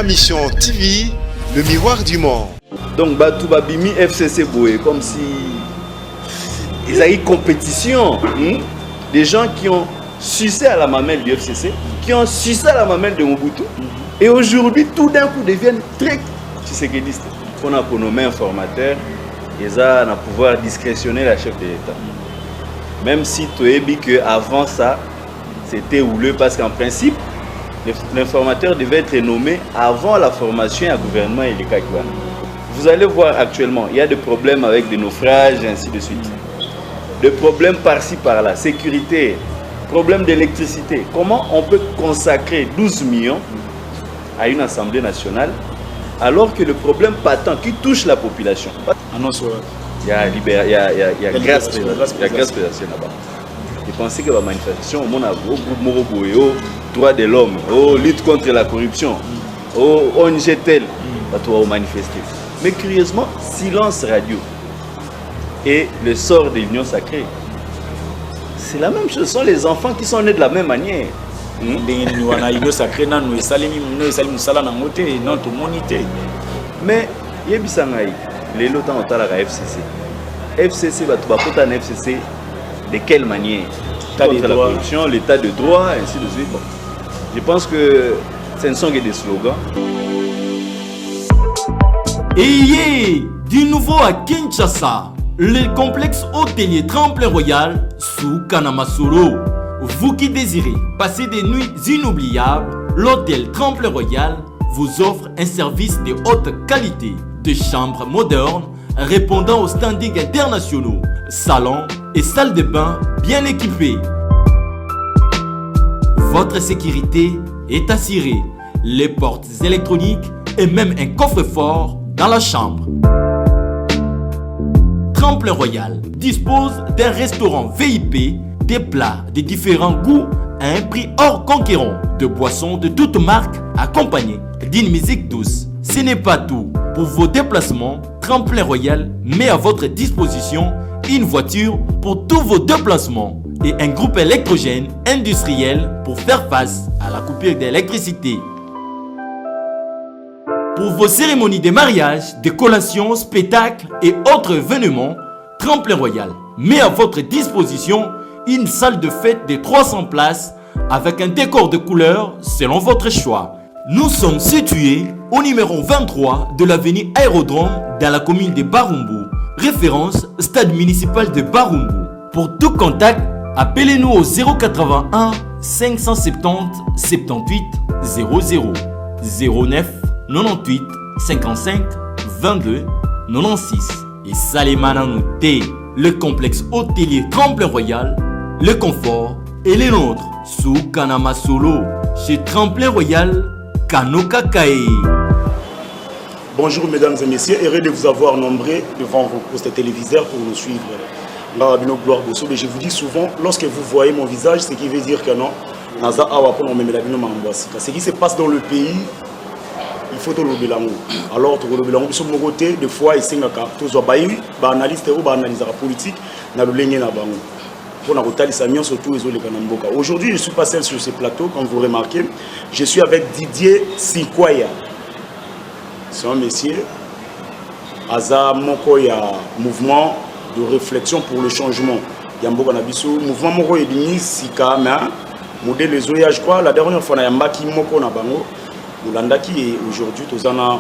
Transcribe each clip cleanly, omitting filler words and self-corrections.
Mission TV, le miroir du monde. Donc, Batouba Bimi FCC Boé, comme si ils avaient une compétition. Des gens qui ont sucé à la mamelle du FCC, qui ont sucé à la mamelle de Mobutu, et aujourd'hui, tout d'un coup, deviennent très tshisekidistes. On a pour nommer informateur, ils ont un pouvoir discrétionner la chef de l'État. Même si tu as dit qu'avant ça, c'était houleux, parce qu'en principe, l'informateur devait être nommé avant la formation à gouvernement et les Kakouan. Vous allez voir actuellement, il y a des problèmes avec des naufrages et ainsi de suite. Des problèmes par-ci par-là, sécurité, problème d'électricité. Comment on peut consacrer 12 millions à une Assemblée nationale alors que le problème patent qui touche la population, il y a grâce présidentielle là-bas. Je pensais que la manifestation, on a un groupe Moroboyo, droit de l'homme, lutte contre la corruption, ONG tel, on va manifester. Mais curieusement, silence radio et le sort de l'Union sacrée, c'est la même chose. Ce sont les enfants qui sont nés de la même manière. Mais Yebisangaï, les lots ont la FCC. FCC va tout FCC de quelle manière? Contre la corruption, l'état de droit, ainsi de suite. Bon. Je pense que ce ne sont que des slogans. Et du nouveau à Kinshasa, le complexe hôtelier Tremplin Royal sous Kanamasoro. Vous qui désirez passer des nuits inoubliables, l'hôtel Tremplin Royal vous offre un service de haute qualité, de chambres modernes répondant aux standards internationaux, salons et salles de bain bien équipées. Votre sécurité est assurée, les portes électroniques et même un coffre-fort dans la chambre. Tremplin Royal dispose d'un restaurant VIP, des plats de différents goûts à un prix hors conquérant, de boissons de toutes marques accompagnées d'une musique douce. Ce n'est pas tout. Pour vos déplacements, Tremplin Royal met à votre disposition une voiture pour tous vos déplacements et un groupe électrogène industriel pour faire face à la coupure d'électricité. Pour vos cérémonies de mariage, de collations, spectacles et autres événements, Tremplin Royal met à votre disposition une salle de fête de 300 places avec un décor de couleurs selon votre choix. Nous sommes situés au numéro 23 de l'avenue Aérodrome dans la commune de Barumbu. Référence stade municipal de Barumbu. Pour tout contact, appelez-nous au 081 570 78 00 09 98 55 22 96. Et Salemananouté, le complexe hôtelier Tremplin Royal, le confort et les nôtres sous Kanamasolo chez Tremplin Royal Kanoka Kae. Bonjour mesdames et messieurs, heureux de vous avoir nombreux devant vos postes téléviseurs pour nous suivre. Mais je vous dis souvent, lorsque vous voyez mon visage, ce qui veut dire que non, ce qui se passe dans le pays, il faut tout le bilan. Alors, tout le bilan, de mon côté, des fois, il y a des analystes ou des analystes politiques dans le ligne. Aujourd'hui, je ne suis pas seul sur ce plateau, comme vous remarquez. Je suis avec Didier Sikwaya. C'est un monsieur. Aza Mokoya, mouvement de réflexion pour le changement. Yambo Kanabiso, mouvement Moko Edini Sikama, modèle les Oya, je crois, la dernière fois, Yambaki Moko Nabango, Oulandaki, et aujourd'hui, Tozana.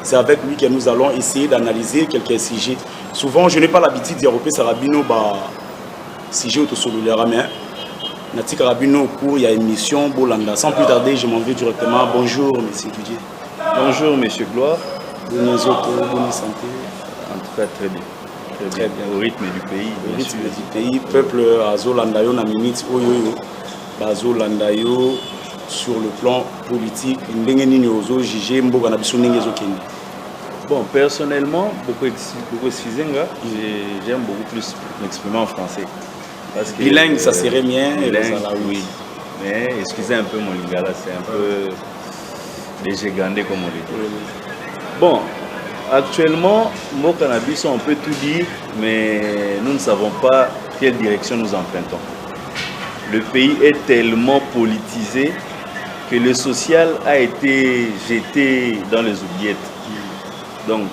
C'est avec lui que nous allons essayer d'analyser quelques sujets. Souvent, je n'ai pas l'habitude de repérer Sarabino sujet autosolaire, mais Nati Karabino au cours, il y a une émission Bolanda. Sans plus tarder, je m'en vais directement. Bonjour, monsieur Didier. Bonjour, monsieur Gloire. Bonne santé. En tout cas, très bien. Très bien. Au rythme du pays. Au rythme du pays. Peuple Azolandayo, Naminit, Oyoyo, Bazolandayo. Sur le plan politique, bon, personnellement, j'aime beaucoup plus m'exprimer en français. Parce que, bilingue, ça serait bien. Bilingue, oui. Mais excusez un peu mon lingala, c'est un peu dégagandé comme on le dit. Bon, actuellement, mon cannabis, on peut tout dire, mais nous ne savons pas quelle direction nous empruntons. le pays est tellement politisé que le social a été jeté dans les oubliettes. Donc,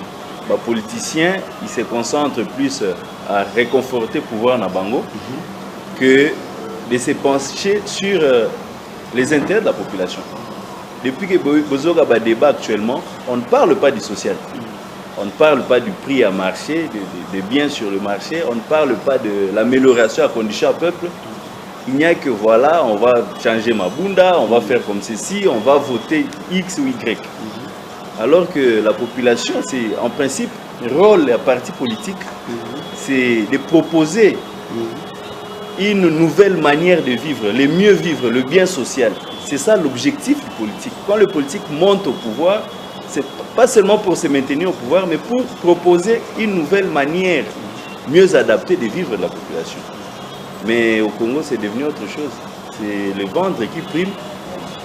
les politiciens, ils se concentrent plus à réconforter le pouvoir Nabango que de se pencher sur les intérêts de la population. Depuis que Bozoga a débat actuellement, on ne parle pas du social. On ne parle pas du prix à marché, des biens sur le marché. On ne parle pas de l'amélioration à condition à peuple. Il n'y a que voilà, on va changer Mabunda, on va faire comme ceci, on va voter X ou Y. Alors que la population, c'est en principe, le rôle des partis politiques, c'est de proposer une nouvelle manière de vivre, le mieux vivre, le bien social. C'est ça l'objectif du politique. Quand le politique monte au pouvoir, c'est pas seulement pour se maintenir au pouvoir, mais pour proposer une nouvelle manière mieux adaptée de vivre de la population. Mais au Congo, c'est devenu autre chose. C'est le ventre qui prime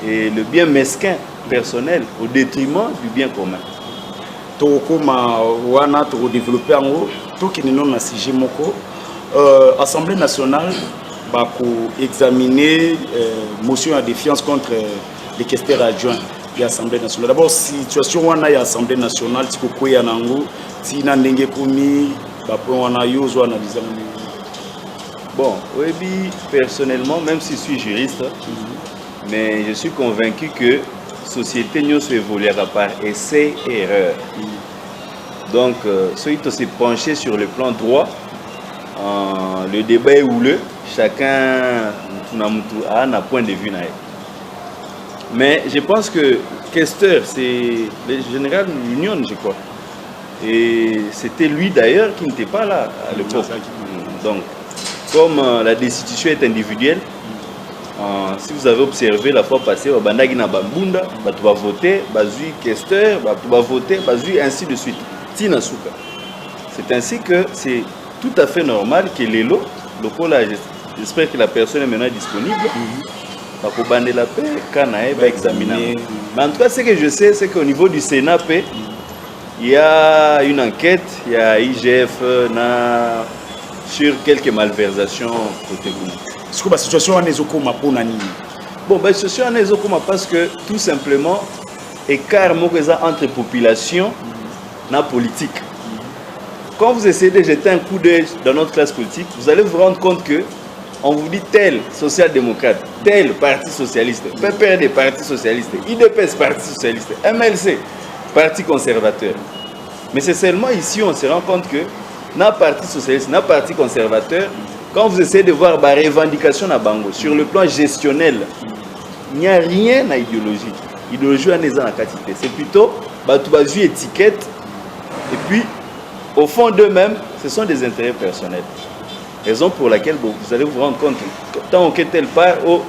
et le bien mesquin personnel au détriment du bien commun. Tokoma wana to développer en haut, tout qui n'est non sujet moko. Assemblée nationale va examiner motion à défiance contre les questeurs adjoints de l'Assemblée nationale. D'abord, situation wana ya Assemblée nationale, tiko koya nango, ti na ndenge komi, ba po wana yo zo analyser. Bon, oui, personnellement, même si je suis juriste, mais je suis convaincu que la société ne s'évoluera par essai et erreur. Donc, ceux qui se pencher sur le plan droit, le débat est houleux, chacun a un point de vue. Mais je pense que Kester, c'est le général Union, je crois. Et c'était lui d'ailleurs qui n'était pas là à l'époque. Donc, comme la destitution est individuelle, si vous avez observé la fois passée, Bandagi na Bambunda, tu vas voter, Bazui Kester, tu vas voter, Bazui, ainsi de suite. Tina Souka. C'est ainsi que c'est tout à fait normal que les lots, j'espère que la personne est maintenant disponible, va la paix, va examiner. Mais en tout cas, ce que je sais, c'est qu'au niveau du Sénat, il y a une enquête, il y a IGF sur quelques malversations côté Gouma. Est-ce que la situation en Ezokoma pour Nani? Bon, la situation en Ezokoma parce que tout simplement, écart entre population et politique. Quand vous essayez de jeter un coup d'œil dans notre classe politique, vous allez vous rendre compte que on vous dit tel social-démocrate, tel parti socialiste, PPRD parti socialiste, IDPS parti socialiste, MLC parti conservateur. Mais c'est seulement ici on se rend compte que dans le parti socialiste, dans le parti conservateur, quand vous essayez de voir la revendication à Bango, sur le plan gestionnel, il n'y a rien à idéologie. Idéologie n'est pas quantité. C'est plutôt une étiquette. Et puis, au fond d'eux-mêmes, ce sont des intérêts personnels. Raison pour laquelle vous allez vous rendre compte que tant que tel part, oh,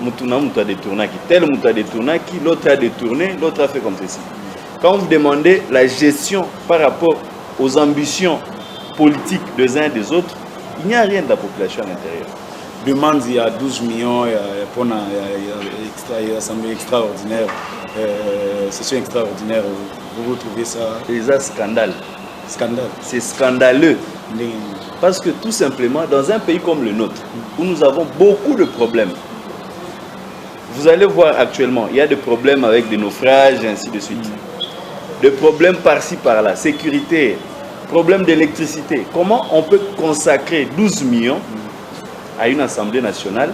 a détourné, tel a détourné, l'autre a détourné, l'autre a fait comme ceci. Quand vous demandez la gestion par rapport aux ambitions politiques des uns et des autres, il n'y a rien de la population à l'intérieur. Demande, il y a 12 millions pour une assemblée extraordinaire, session extraordinaire. Vous retrouvez ça? C'est un scandale. Scandale. C'est scandaleux. Parce que tout simplement, dans un pays comme le nôtre, où nous avons beaucoup de problèmes, vous allez voir actuellement, il y a des problèmes avec des naufrages et ainsi de suite. Des problèmes par-ci, par-là, sécurité, problème d'électricité. Comment on peut consacrer 12 millions à une Assemblée nationale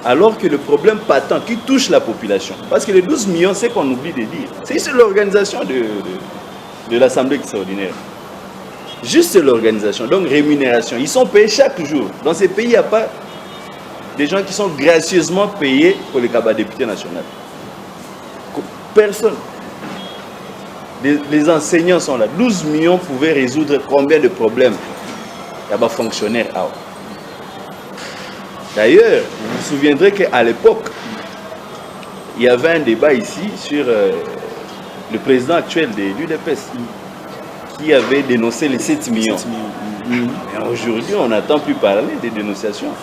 alors que le problème patent qui touche la population, parce que les 12 millions, c'est qu'on oublie de dire, c'est l'organisation de l'Assemblée extraordinaire. Juste l'organisation, donc rémunération. Ils sont payés chaque jour. Dans ces pays, il n'y a pas des gens qui sont gracieusement payés pour les cabas députés nationaux. Personne. Les enseignants sont là. 12 millions pouvaient résoudre combien de problèmes? Il y a des fonctionnaires. D'ailleurs, vous vous souviendrez qu'à l'époque, il y avait un débat ici sur le président actuel de l'UDPS qui avait dénoncé les 7 millions. Mais aujourd'hui, on n'entend plus parler des dénonciations.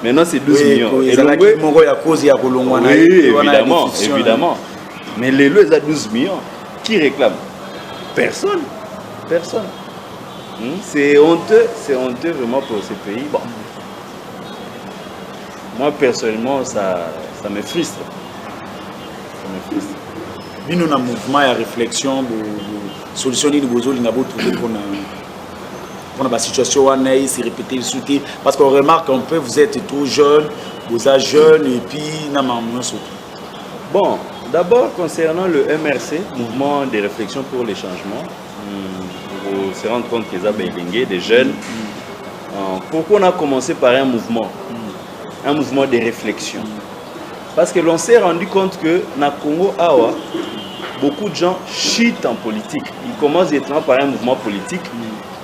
Maintenant, c'est 12 millions. Oui, évidemment, évidemment. Mais les lois, ils ont 12 millions. Qui réclame? Personne. Personne. C'est honteux vraiment pour ce pays. Bon. moi personnellement, ça me frustre. Ça me frustre. Nous avons un mouvement et réflexion de solution de trouver pour la situation où on est, c'est répété, parce qu'on remarque un peu, vous êtes trop jeune, vous êtes jeune et puis nous avons Bon, d'abord concernant le MRC, Mouvement de réflexion pour les changements, vous se rendre compte qu'ils ont des jeunes. Pourquoi on a commencé par un mouvement de réflexion? Parce que l'on s'est rendu compte que dans le Congo, beaucoup de gens chutent en politique. Ils commencent directement par un mouvement politique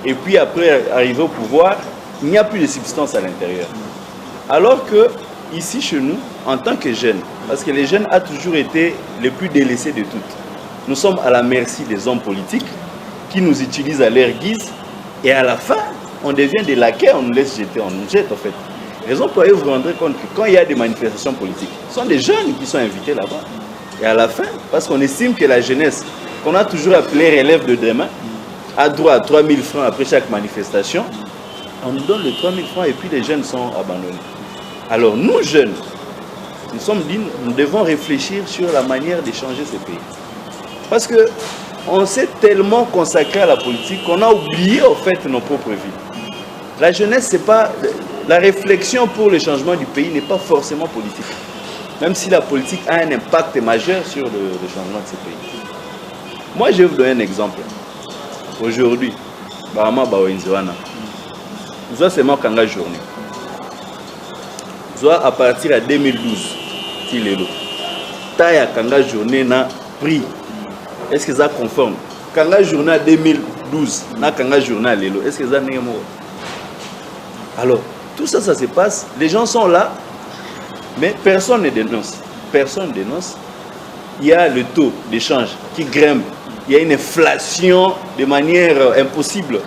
et puis après arriver au pouvoir, il n'y a plus de substance à l'intérieur. Alors que ici chez nous, en tant que jeunes, parce que les jeunes ont toujours été les plus délaissés de toutes, nous sommes à la merci des hommes politiques qui nous utilisent à leur guise et à la fin, on devient des laquais, on nous laisse jeter, on nous jette en fait. Raison pour laquelle vous vous rendrez compte que quand il y a des manifestations politiques, ce sont des jeunes qui sont invités là-bas. Et à la fin, parce qu'on estime que la jeunesse, qu'on a toujours appelé relève de demain, a droit à 3 000 francs après chaque manifestation, on nous donne les 3 000 francs et puis les jeunes sont abandonnés. Alors nous jeunes, nous sommes dit, nous devons réfléchir sur la manière de changer ce pays. Parce qu'on s'est tellement consacré à la politique qu'on a oublié en fait nos propres vies. La jeunesse, c'est pas... La réflexion pour le changement du pays n'est pas forcément politique. Même si la politique a un impact majeur sur le changement de ce pays. Moi, je vais vous donner un exemple. Aujourd'hui, nous avons seulement Kanga journée. Nous à partir de 2012, Taya Kanga journée n'a pris. Est-ce que ça conforme? Kanga journée à 2012, na Kanga journée à Lelo. Est-ce que ça n'est pas? Alors, tout ça, ça se passe. Les gens sont là, mais personne ne dénonce. Personne ne dénonce. Il y a le taux d'échange qui grimpe. Il y a une inflation de manière impossible.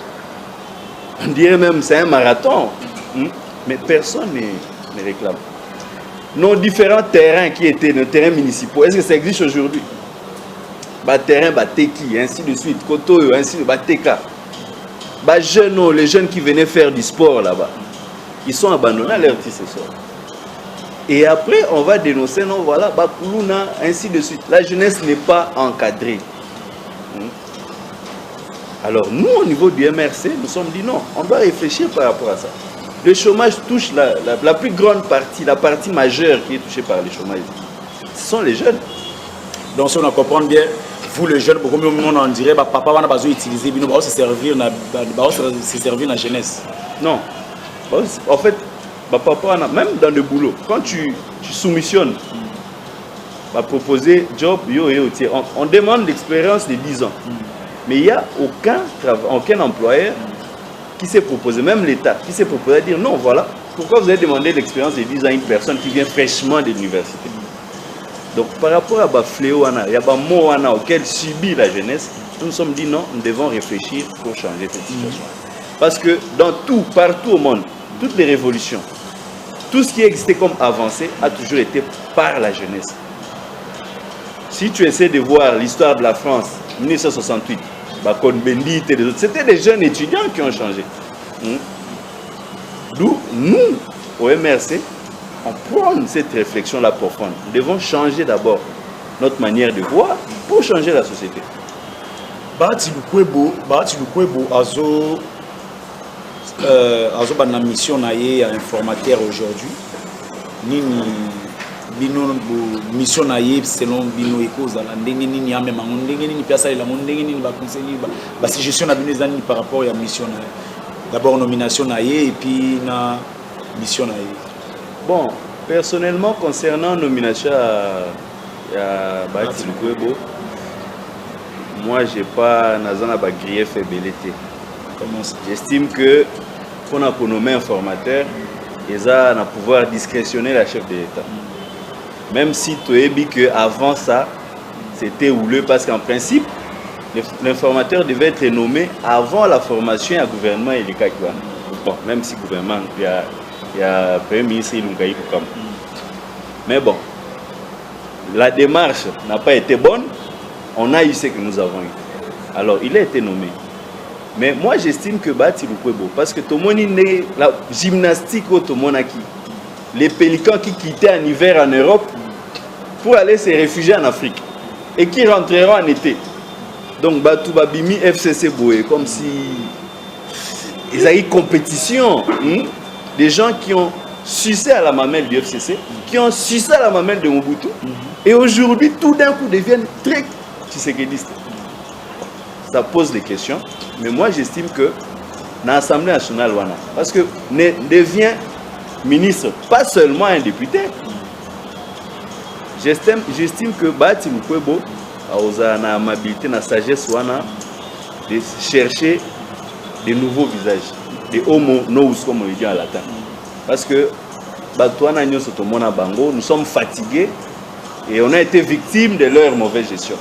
On dirait même que c'est un marathon. Mais personne ne réclame. Nos différents terrains qui étaient nos terrains municipaux, est-ce que ça existe aujourd'hui? Terrain, Teki, ainsi de suite, Koto, ainsi de suite, jeunes, les jeunes qui venaient faire du sport là-bas, ils sont abandonnés à leur petit sort. Et après, on va dénoncer, non, voilà, Bakuluna, ainsi de suite. La jeunesse n'est pas encadrée. Alors, nous, au niveau du MRC, nous sommes dit non, on doit réfléchir par rapport à ça. Le chômage touche la plus grande partie, la partie majeure qui est touchée par le chômage. Ce sont les jeunes. Donc, si on comprend bien, vous, les jeunes, beaucoup de monde en dirait, papa, on a besoin d'utiliser, il va se servir dans la jeunesse. Non. En fait, papa, même dans le boulot, quand tu soumissionnes, proposer job, on demande l'expérience de 10 ans. Mais il n'y a aucun employeur qui s'est proposé, même l'État, qui s'est proposé à dire non, voilà, pourquoi vous avez demandé l'expérience de 10 ans à une personne qui vient fraîchement de l'université? Donc par rapport à Fléau, il y a des mots auxquels subit la jeunesse, nous nous sommes dit non, nous devons réfléchir pour changer cette situation. Parce que dans tout, partout au monde, toutes les révolutions, tout ce qui existait comme avancée a toujours été par la jeunesse. Si tu essaies de voir l'histoire de la France, 1968, Cohn-Bendit et les autres, c'était des jeunes étudiants qui ont changé. D'où, nous, au MRC, on prend cette réflexion-là profonde. Nous devons changer d'abord notre manière de voir pour changer la société. Bahati Lukwebo azo bana mission na ye informateur aujourd'hui. Nini bino mission na ye selon bino ekoza la ndenge nini ya mema ndenge nini piasa la ndenge nini ba conseiller ba suggestion na bino ezani par rapport à mission na ye. D'abord nomination na ye et puis na mission na ye. Bon, personnellement concernant nomination à Bahati Lukwebo, moi j'ai pas nazana ba grief et belleté. J'estime que pour nommer un formateur, ils ont un pouvoir discrétionner la chef de l'État. Même si tu as dit qu'avant ça, c'était houleux parce qu'en principe, l'informateur devait être nommé avant la formation à gouvernement et les cas. Bon, même si le gouvernement, il y a le Premier ministre Ilungaï comme. Mais bon, la démarche n'a pas été bonne. On a eu ce que nous avons eu. Alors, il a été nommé. Mais moi, j'estime que Bahati Lukwebo, parce que tout le monde est la gymnastique, tout le monde a qui. les pélicans qui quittaient en hiver en Europe pour aller se réfugier en Afrique et qui rentreront en été. Donc, Batou Babimi FCC Boé, comme si ils avaient une compétition. Des gens qui ont sucé à la mamelle du FCC, qui ont sucé à la mamelle de Mobutu, et aujourd'hui, tout d'un coup, deviennent très tshisekidistes. Ça pose des questions, mais moi, j'estime que dans l'Assemblée nationale, parce que devient ministre, pas seulement un député. J'estime que Bati Mukwebo a une amabilité, une sagesse de chercher de nouveaux visages, des homo nous comme on le dit en latin. Parce que nous sommes fatigués et on a été victimes de leur mauvaise gestion.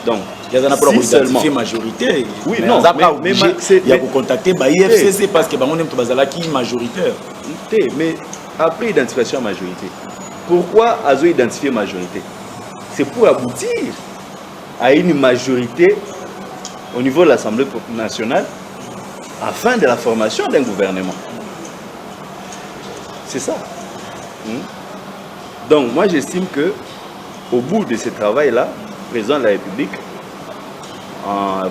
Donc, il y a si seulement majorité. Oui, non, mais il y a pour contacter IFCC parce que on est majoritaire. Mais après identification majorité, pourquoi Azo identifier majorité? C'est pour aboutir à une majorité au niveau de l'Assemblée nationale afin de la formation d'un gouvernement. C'est ça. Donc moi j'estime que au bout de ce travail-là, le président de la République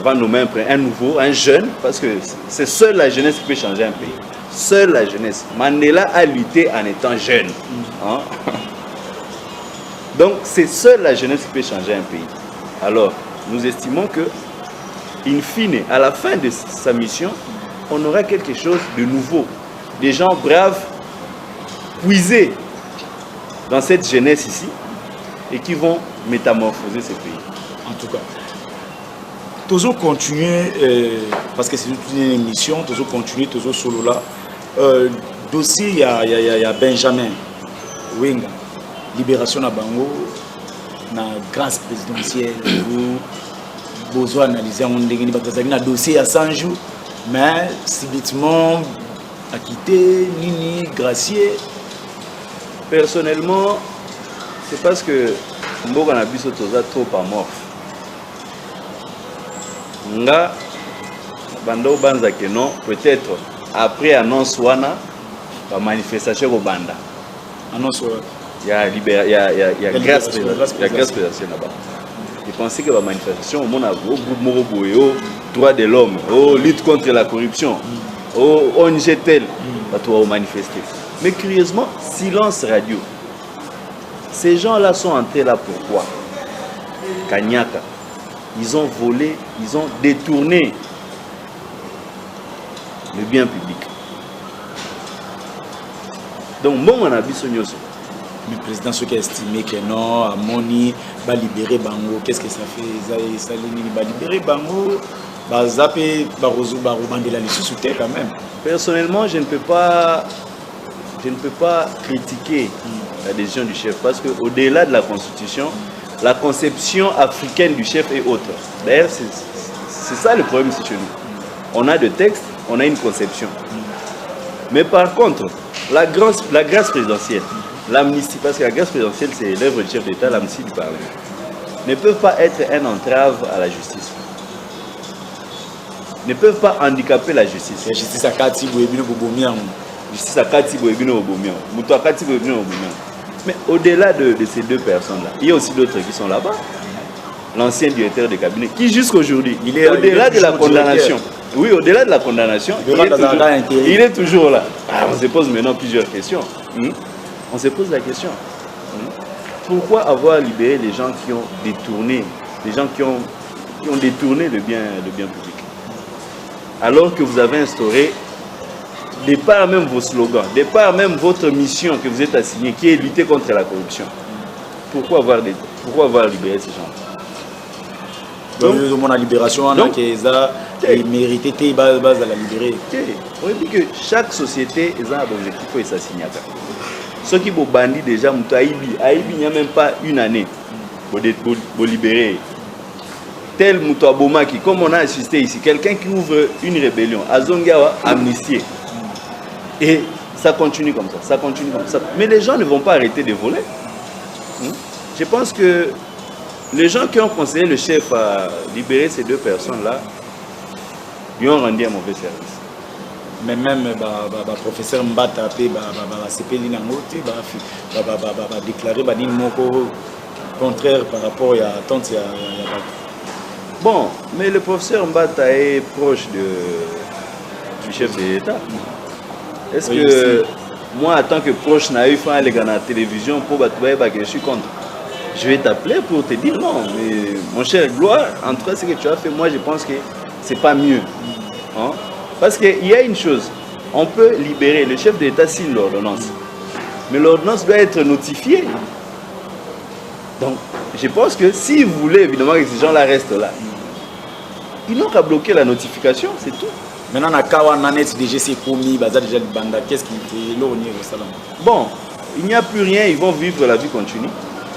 va nommer un jeune, parce que c'est seule la jeunesse qui peut changer un pays. Seule la jeunesse. Mandela a lutté en étant jeune. Donc c'est seule la jeunesse qui peut changer un pays. Alors nous estimons que, in fine, à la fin de sa mission, on aura quelque chose de nouveau. Des gens braves, puisés dans cette jeunesse ici, et qui vont métamorphoser ce pays. En tout cas, toujours continuer, parce que c'est une émission, toujours continuer, toujours solo là. Dossier, il y a Benjamin Wenga, libération à Bango, na grâce présidentielle, où besoin d'analyser un dossier à 100 jours, mais subitement acquitté, Nini, gracié. Personnellement, c'est parce que Mboga na biso toza trop amorphe. Nga bando banza que non, peut-être après annonce wana la manifestation au banda. Annonce il y a grâce présidentielle là-bas. Je pensais que la manifestation au monde a groupe Moroboyo, droit de l'homme, lutte contre la corruption, ONG tel, va tout manifester. Mais curieusement, silence radio. Ces gens-là sont entrés là pourquoi? Kanyaka. Ils ont volé, ils ont détourné le bien public. Donc, bon, on a vu ce nyoso. Le président, ce qui a estimé que non, à Moni, va libérer Bango. Qu'est-ce que ça fait? Ça va libérer Bango. Va zapper, va rebonder la liste sous terre quand même. Personnellement, je ne peux pas critiquer la décision du chef parce qu'au-delà de la constitution, la conception africaine du chef est autre. D'ailleurs, c'est ça le problème ici chez nous. On a des textes, on a une conception. Mais par contre, la grâce présidentielle, l'amnistie, parce que la grâce présidentielle, c'est l'œuvre du chef d'État, l'amnistie du Parlement, ne peuvent pas être un entrave à la justice. Ne peuvent pas handicaper la justice. La justice à Kati Boebino Bobomian. Justice à Kati Boebino Bobomian. Moutou Kati Boebino Bobomian. Mais au-delà de ces deux personnes-là, il y a aussi d'autres qui sont là-bas. L'ancien directeur de cabinet, qui jusqu'aujourd'hui, au-delà de la condamnation, oui, au-delà de la condamnation, il est toujours là. Ah, on se pose maintenant plusieurs questions. On se pose la question. Pourquoi avoir libéré les gens qui ont détourné, les gens qui ont détourné le bien public? Alors que vous avez instauré, de par même vos slogans, de par même votre mission que vous êtes assignée, qui est lutter contre la corruption. Pourquoi avoir libéré ces gens? Donc, la libération, on a mérité base à la libérer. On dit que chaque société a un objectif pour s'assigner. Ceux qui ont bandit déjà, il n'y a même pas une année pour libérer. Tel Moutouaboma qui, comme on a assisté ici, quelqu'un qui ouvre une rébellion, Azongawa amnistié. Et ça continue comme ça, ça continue comme ça. Mais les gens ne vont pas arrêter de voler. Je pense que les gens qui ont conseillé le chef à libérer ces deux personnes-là lui ont rendu un mauvais service. mais même professeur Mbata CPD déclaré contraire par rapport à l'attente. Bon, mais le professeur Mbata est proche du chef de l'État. Est-ce que moi, en tant que proche, naïf, à la télévision, pour que je suis contre, je vais t'appeler pour te dire non. Mais mon cher Gloire, en tout cas, ce que tu as fait, moi, je pense que c'est pas mieux. Hein? Parce qu'il y a une chose, on peut libérer, le chef de l'État signe l'ordonnance. Mais l'ordonnance doit être notifiée. Donc, je pense que si vous voulez évidemment que ces gens-là restent là, ils n'ont qu'à bloquer la notification, c'est tout. Maintenant, on a déjà c'est commis, qu'est-ce qui fait l'eau bon, il n'y a plus rien, ils vont vivre la vie continue.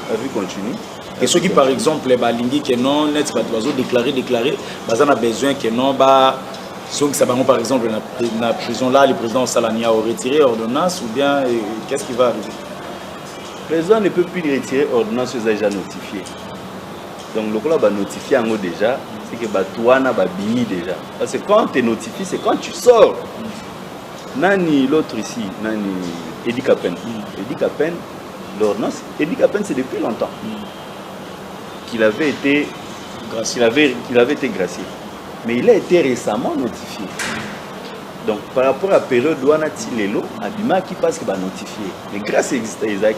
La vie continue. Et ceux qui, par exemple, l'ingé que non, net, déclaré, on a besoin que non, ceux qui savent, par exemple, dans la prison là, le président Salani a retiré l'ordonnance ou bien qu'est-ce qui va arriver? Le président ne peut plus retirer l'ordonnance que déjà notifié. Donc, le club va notifier en haut déjà, c'est que toi, na bini déjà. Parce que quand tu es notifié, c'est quand tu sors. Nani l'autre ici, Nani Edi Kapen. Edi Kapen, l'ordonnance, Edi Kapen, c'est depuis longtemps qu'il avait été gracié. Mais il a été récemment notifié. Donc, par rapport à la période où on a tiré Abima qui passe, qui va notifier. Mais grâce à exister, déjà.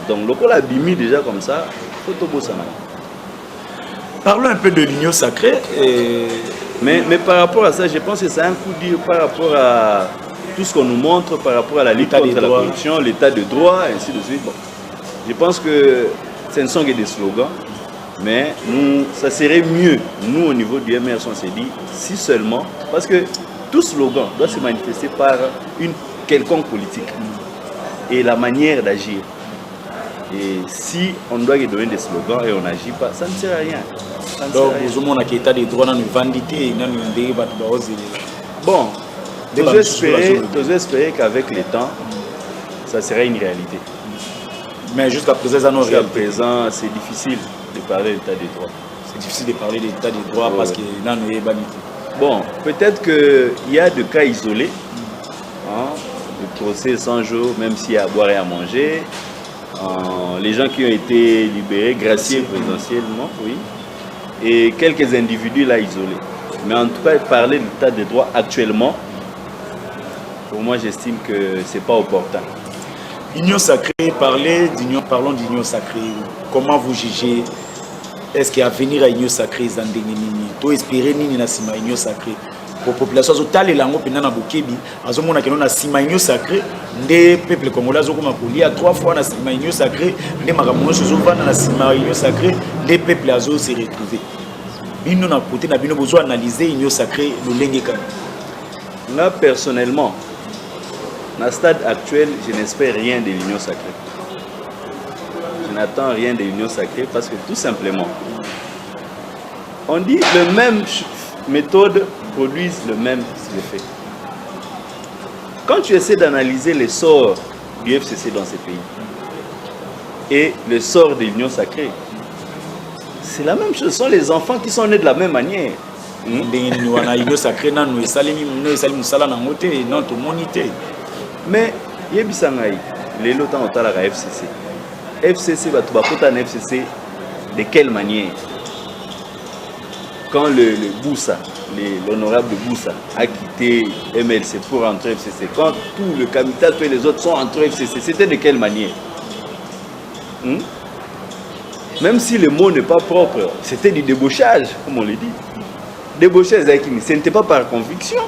Donc, le col Abimi déjà comme ça, il faut tout beau ça. Parlons un peu de l'union sacrée. Mais par rapport à ça, je pense que c'est un coup dur par rapport à tout ce qu'on nous montre, par rapport à la lutte contre la corruption, l'état de droit, et ainsi de suite. Bon, je pense que ce ne sont que des slogans. Mais nous, ça serait mieux, nous au niveau du MRS, on s'est dit, si seulement, parce que tout slogan doit se manifester par une quelconque politique et la manière d'agir. Et si on doit donner des slogans et on n'agit pas, ça ne sert à rien. Donc, vous avez un état de droit dans une vandité, dans une dérive. Bon, j'ose espérer qu'avec le temps, ça sera une réalité. Mais jusqu'à présent, c'est difficile de parler d'état de droit. C'est difficile de parler d'état de droit parce que là, nous sommes bannis. Bon, peut-être qu'il y a des cas isolés, hein, de procès 100 jours, même s'il y a à boire et à manger. Les gens qui ont été libérés, graciés présidentiellement, oui. Et quelques individus là isolés. Mais en tout cas, parler d'état de droit actuellement, pour moi, j'estime que ce n'est pas opportun. Union sacrée, parlons d'union sacrée. Comment vous jugez? Est-ce qu'il y a venir à l'union sacrée? Tu espérer nini na sima union sacrée? Pour la population, telle langue pendant Bokebi, azomona que nous na sima union sacrée, des peuples congolais azokoma kolia 3 fois na sima union sacrée, des maramono sozova na sima union sacrée, les peuples azo se retrouver. Bino na côté na bino besoin analyser union sacrée lolenge kana. Là personnellement, dans le stade actuel, je n'espère rien de l'union sacrée. Je n'attends rien de l'union sacrée parce que tout simplement, on dit que les mêmes méthodes produisent le même effet. Quand tu essaies d'analyser les sorts du FCC dans ces pays et le sort de l'union sacrée, c'est la même chose. Ce sont les enfants qui sont nés de la même manière. Mais yebisangai les lotins ont la FCC. FCC va tout FCC de quelle manière? Quand le Boussa, l'honorable Boussa a quitté MLC pour entrer FCC, quand tout le Kamita et les autres sont entrés FCC, c'était de quelle manière? Même si le mot n'est pas propre, c'était du débauchage, comme on le dit. Débauchage, ce n'était pas par conviction,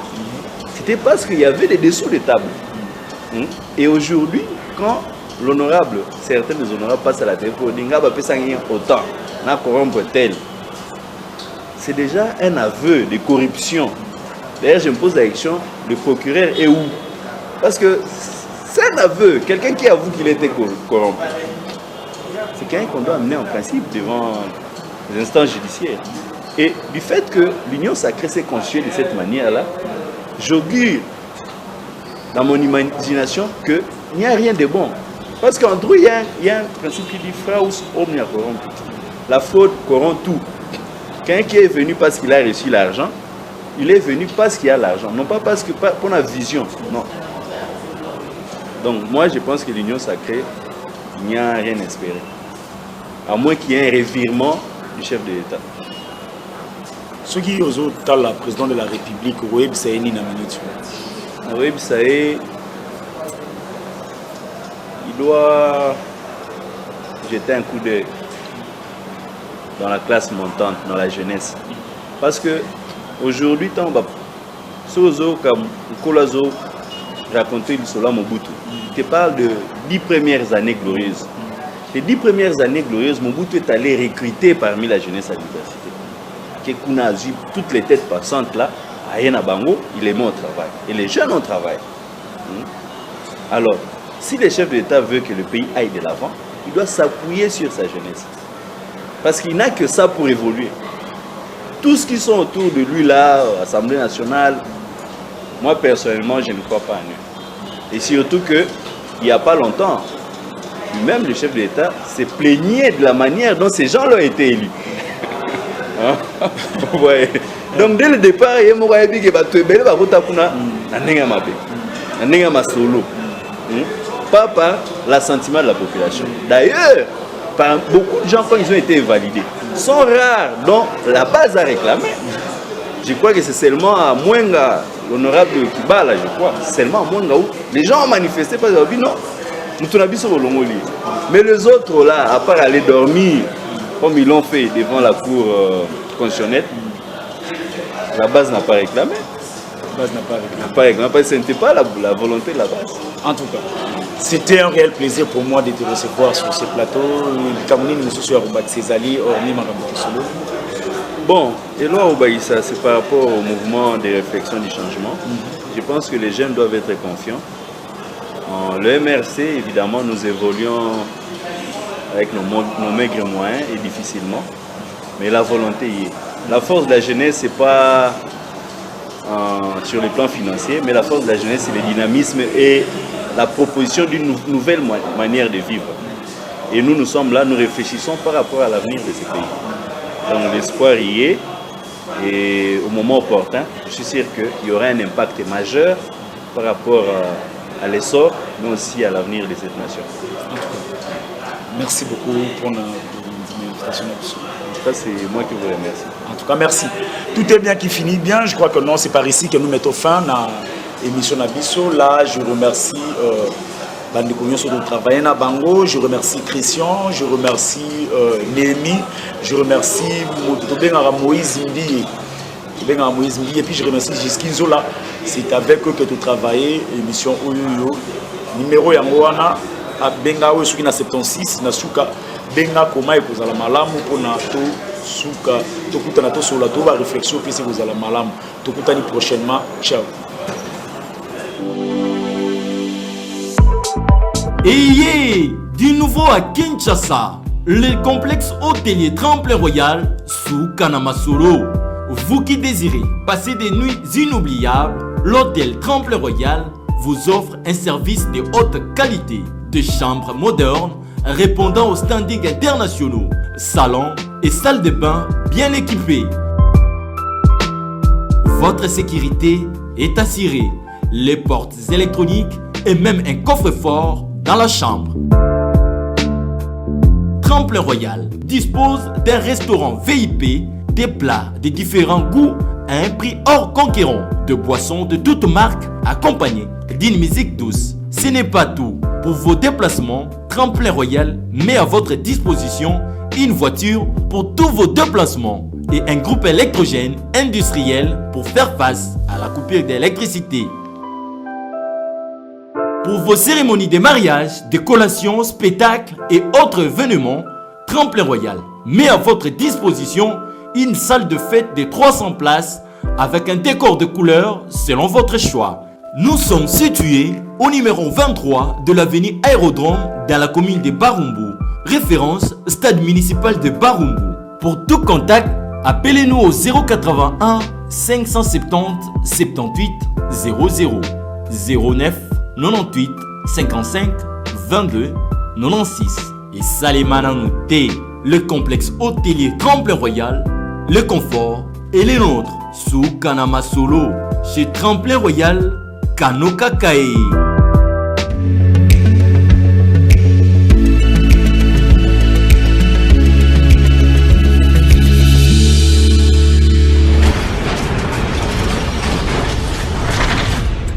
c'était parce qu'il y avait des dessous de table. Et aujourd'hui, quand l'honorable, certains des honorables passent à la télé pour dire autant, n'a corrompre tel, c'est déjà un aveu de corruption. D'ailleurs, je me pose la question, le procureur est où? Parce que c'est un aveu, quelqu'un qui avoue qu'il était corrompu. C'est quelqu'un qu'on doit amener en principe devant les instances judiciaires. Et du fait que l'union sacrée s'est constituée de cette manière-là, j'augure dans mon imagination qu'il n'y a rien de bon. Parce qu'en droit, il y a un principe qui dit fraus omnia corrompt. La fraude corrompt tout. Quelqu'un qui est venu parce qu'il a reçu l'argent, il est venu parce qu'il y a l'argent, non pas parce que pour la vision, non. Donc moi je pense que l'union sacrée, il n'y a rien à espérer. À moins qu'il y ait un revirement du chef de l'État. Ce qui est au la président de la République, Web Saïni na minute. Web Saïni, il doit jeter un coup d'œil dans la classe montante, dans la jeunesse. Parce que aujourd'hui, tant que Sozo comme Kolazo racontait le Sola Mobutu, il te parle de 10 premières années glorieuses. Les 10 premières années glorieuses, Mobutu est allé recruter parmi la jeunesse à l'université. Kekuna a vu toutes les têtes passantes là, à Yenabango, il les met au travail. Et les jeunes ont travaillé. Alors, si le chef de l'État veut que le pays aille de l'avant, il doit s'appuyer sur sa jeunesse. Parce qu'il n'a que ça pour évoluer. Tous ceux qui sont autour de lui là, Assemblée nationale, moi personnellement, je ne crois pas en eux. Et surtout qu'il n'y a pas longtemps, lui-même le chef de l'État se plaignait de la manière dont ces gens-là ont été élus. Ouais. Donc dès le départ, il y a un peu pas par l'assentiment de la population. D'ailleurs, beaucoup de gens, quand ils ont été invalidés, sont rares, dont la base a réclamé. Je crois que c'est seulement à Mwenga, l'honorable Kibala, je crois, seulement à Mwenga où les gens ont manifesté parce qu'ils ont dit non, nous avons sur le Longoli. Mais les autres là, à part aller dormir, comme ils l'ont fait devant la cour constitutionnelle, la base n'a pas réclamé. La base n'a pas réclamé. Parce que ce n'était pas la volonté de la base. En tout cas, c'était un réel plaisir pour moi de te recevoir sur ce plateau. Bon, et là, c'est par rapport au mouvement des réflexions du changement. Je pense que les jeunes doivent être confiants. Le MRC, évidemment, nous évoluons avec nos maigres moyens et difficilement. Mais la volonté y est. La force de la jeunesse, ce n'est pas sur le plan financier, mais la force de la jeunesse, c'est le dynamisme et la proposition d'une nouvelle manière de vivre. Et nous sommes là, nous réfléchissons par rapport à l'avenir de ce pays. Donc l'espoir y est. Et au moment opportun, je suis sûr qu'il y aura un impact majeur par rapport à l'essor, mais aussi à l'avenir de cette nation. Merci beaucoup pour l'invitation. En tout cas, c'est moi qui vous remercie. En tout cas, merci. Tout est bien qui finit bien. Je crois que non, c'est par ici que nous mettons fin à l'émission Nabiso. Là, je remercie Bandeko sur le travail à Bango. Je remercie Christian. Je remercie Némi. Je remercie Moïse Mbi. Et puis je remercie Giskin Zola. C'est avec eux que tu travailles. Émission Oyoyo. Numéro Yangoana. Benga Oyosuki na 76. Nasuka. Benga Koma et Kozala Malamu pour Nato. Souka. Tokuta Nato sur la Toba réflexion. Puis c'est Kozala Malamu. Tokuta ni prochainement. Ciao. Et du nouveau à Kinshasa, le complexe hôtelier Tremplin Royal sous Kanamasoro. Vous qui désirez passer des nuits inoubliables, l'hôtel Tremplin Royal vous offre un service de haute qualité, de chambres modernes répondant aux standards internationaux, salons et salles de bain bien équipées. Votre sécurité est assurée, les portes électroniques et même un coffre-fort dans la chambre. Tremplin Royal dispose d'un restaurant VIP, des plats de différents goûts à un prix hors conquérant, de boissons de toutes marques accompagnées d'une musique douce. Ce n'est pas tout. Pour vos déplacements, Tremplin Royal met à votre disposition une voiture pour tous vos déplacements et un groupe électrogène industriel pour faire face à la coupure d'électricité. Pour vos cérémonies de mariage, de collations, spectacles et autres événements, Tremplin Royal met à votre disposition une salle de fête de 300 places avec un décor de couleurs selon votre choix. Nous sommes situés au numéro 23 de l'avenue Aérodrome dans la commune de Barumbu, référence stade municipal de Barumbu. Pour tout contact, appelez-nous au 081 570 78 00 09 98 55 22 96 et Salimana Nouté, le complexe hôtelier Tremplin Royal, le confort et les nôtres sous Kanama Solo chez Tremplin Royal Kanoka Kae.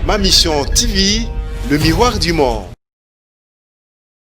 Ma mission TV, le miroir du monde.